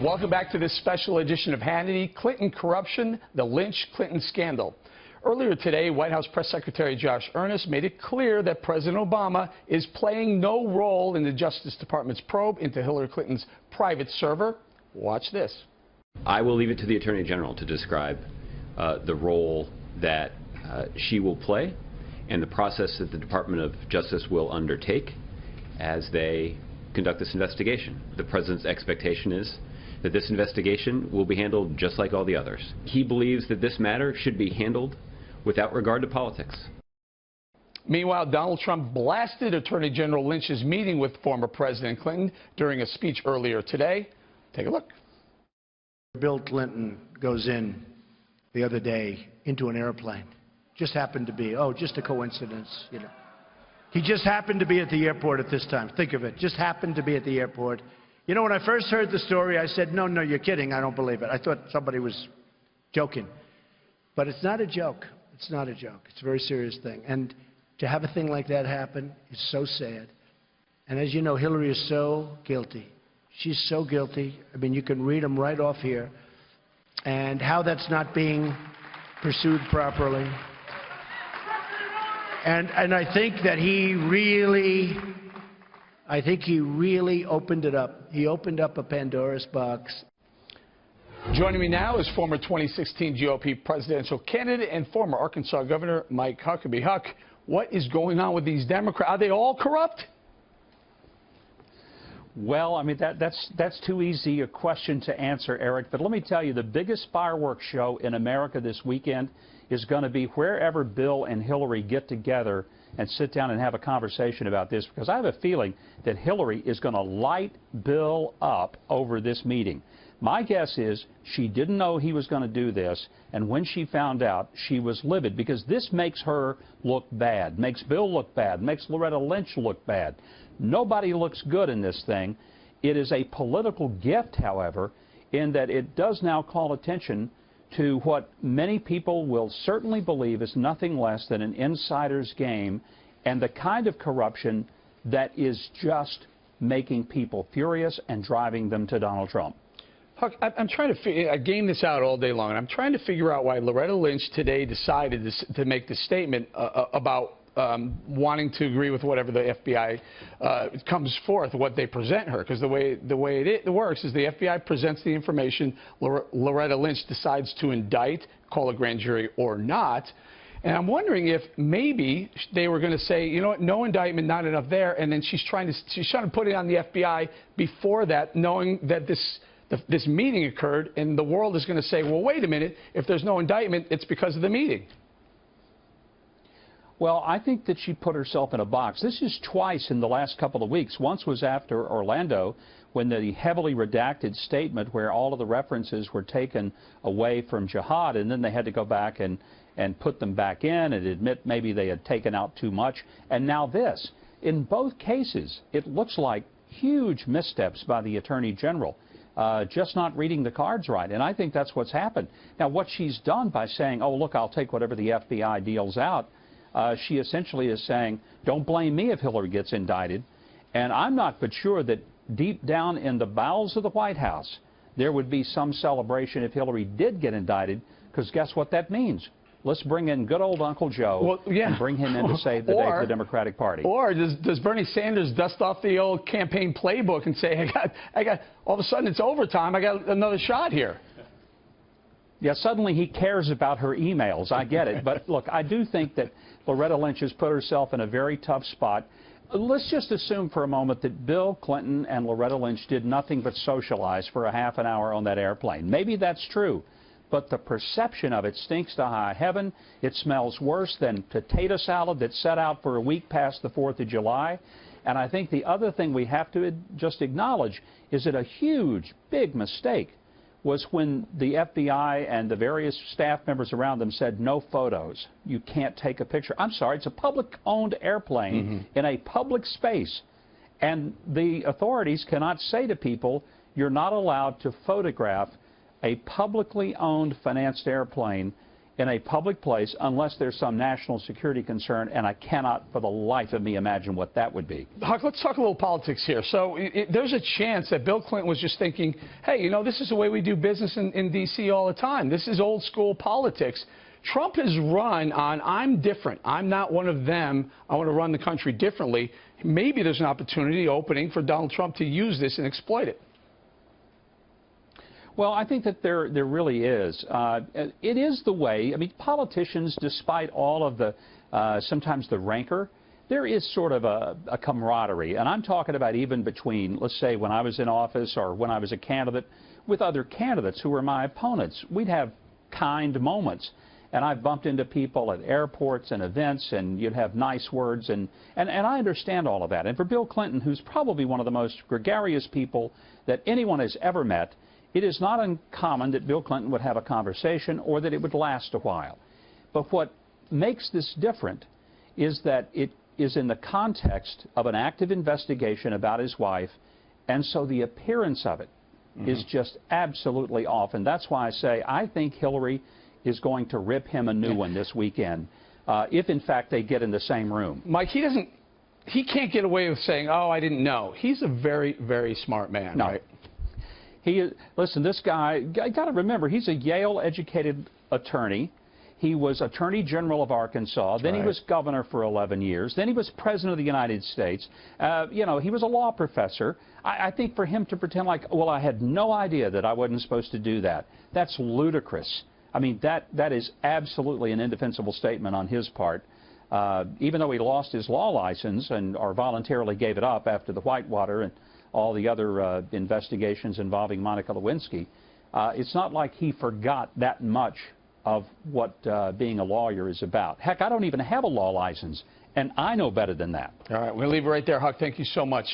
Welcome back to this special edition of Hannity, Clinton Corruption, the Lynch-Clinton Scandal. Earlier today, White House Press Secretary Josh Earnest made it clear that President Obama is playing no role in the Justice Department's probe into Hillary Clinton's private server. Watch this. I will leave it to the Attorney General to describe the role that she will play and the process that the Department of Justice will undertake as they conduct this investigation. The President's expectation is that this investigation will be handled just like all the others. He believes that this matter should be handled without regard to politics. Meanwhile, Donald Trump blasted Attorney General Lynch's meeting with former President Clinton during a speech earlier today. Take a look. Bill Clinton goes in the other day into an airplane. Just happened to be, just a coincidence, you know. He just happened to be at the airport at this time. Think of it. Just happened to be at the airport. You know, when I first heard the story, I said, no, you're kidding. I don't believe it. I thought somebody was joking. But it's not a joke. It's not a joke. It's a very serious thing. And to have a thing like that happen is so sad. And as you know, Hillary is so guilty. She's so guilty. I mean, you can read them right off here. And how that's not being pursued properly. And I think that he really opened it up. He opened up a Pandora's box. Joining me now is former 2016 GOP presidential candidate and former Arkansas Governor Mike Huckabee. Huck, what is going on with these Democrats? Are they all corrupt? Well, I mean, that's too easy a question to answer, Eric. But let me tell you, the biggest fireworks show in America this weekend is going to be wherever Bill and Hillary get together and sit down and have a conversation about this, because I have a feeling that Hillary is going to light Bill up over this meeting. My guess is she didn't know he was going to do this, and when she found out, she was livid, because this makes her look bad, makes Bill look bad, makes Loretta Lynch look bad. Nobody looks good in this thing. It is a political gift, however, in that it does now call attention to what many people will certainly believe is nothing less than an insider's game and the kind of corruption that is just making people furious and driving them to Donald Trump. Huck, I'm trying to I game this out all day long, and I'm trying to figure out why Loretta Lynch today decided to make this statement about wanting to agree with whatever the FBI comes forth, what they present her. Because the way it works is the FBI presents the information, Loretta Lynch decides to indict, call a grand jury or not. And I'm wondering if maybe they were going to say, you know what, no indictment, not enough there, and then she's trying to put it on the FBI before that, knowing that this meeting occurred, and the world is going to say, well, wait a minute, if there's no indictment, it's because of the meeting. Well, I think that she put herself in a box. This is twice in the last couple of weeks. Once was after Orlando, when the heavily redacted statement where all of the references were taken away from jihad, and then they had to go back and put them back in and admit maybe they had taken out too much. And now this. In both cases, it looks like huge missteps by the Attorney General. Just not reading the cards right. And I think that's what's happened. Now, what she's done by saying, oh, look, I'll take whatever the FBI deals out, she essentially is saying, don't blame me if Hillary gets indicted. And I'm not but sure that deep down in the bowels of the White House, there would be some celebration if Hillary did get indicted, because guess what that means? Let's bring in good old Uncle Joe and bring him in to save the day for the Democratic Party. Or does Bernie Sanders dust off the old campaign playbook and say, I got, all of a sudden it's overtime, I got another shot here? Yeah, suddenly he cares about her emails. I get it. But look, I do think that Loretta Lynch has put herself in a very tough spot. Let's just assume for a moment that Bill Clinton and Loretta Lynch did nothing but socialize for a half an hour on that airplane. Maybe that's true. But the perception of it stinks to high heaven. It smells worse than potato salad that's set out for a week past the 4th of July. And I think the other thing we have to just acknowledge is that a huge, big mistake was when the FBI and the various staff members around them said, no photos. You can't take a picture. I'm sorry, it's a public-owned airplane in a public space. And the authorities cannot say to people, you're not allowed to photograph a publicly owned financed airplane in a public place unless there's some national security concern, and I cannot for the life of me imagine what that would be. Huck, let's talk a little politics here. So there's a chance that Bill Clinton was just thinking, hey, you know, this is the way we do business in D.C. all the time. This is old school politics. Trump has run on, I'm different. I'm not one of them. I want to run the country differently. Maybe there's an opportunity opening for Donald Trump to use this and exploit it. Well, I think that there really is. It is the way. I mean, politicians, despite all of the sometimes the rancor, there is sort of a camaraderie. And I'm talking about even between, let's say, when I was in office or when I was a candidate with other candidates who were my opponents. We'd have kind moments. And I've bumped into people at airports and events, and you'd have nice words. And I understand all of that. And for Bill Clinton, who's probably one of the most gregarious people that anyone has ever met, it is not uncommon that Bill Clinton would have a conversation or that it would last a while. But what makes this different is that it is in the context of an active investigation about his wife, and so the appearance of it is just absolutely off. And that's why I say I think Hillary is going to rip him a new one this weekend, if in fact they get in the same room. Mike, he can't get away with saying, oh, I didn't know. He's a very, very smart man, right? Listen, this guy, you got to remember, he's a Yale-educated attorney. He was Attorney General of Arkansas. Then he was governor for 11 years. Then he was President of the United States. You know, he was a law professor. I think for him to pretend like, well, I had no idea that I wasn't supposed to do that, that's ludicrous. I mean, that is absolutely an indefensible statement on his part. Even though he lost his law license or voluntarily gave it up after the Whitewater and all the other investigations involving Monica Lewinsky, it's not like he forgot that much of what being a lawyer is about. Heck, I don't even have a law license, and I know better than that. All right, we'll leave it right there, Huck. Thank you so much.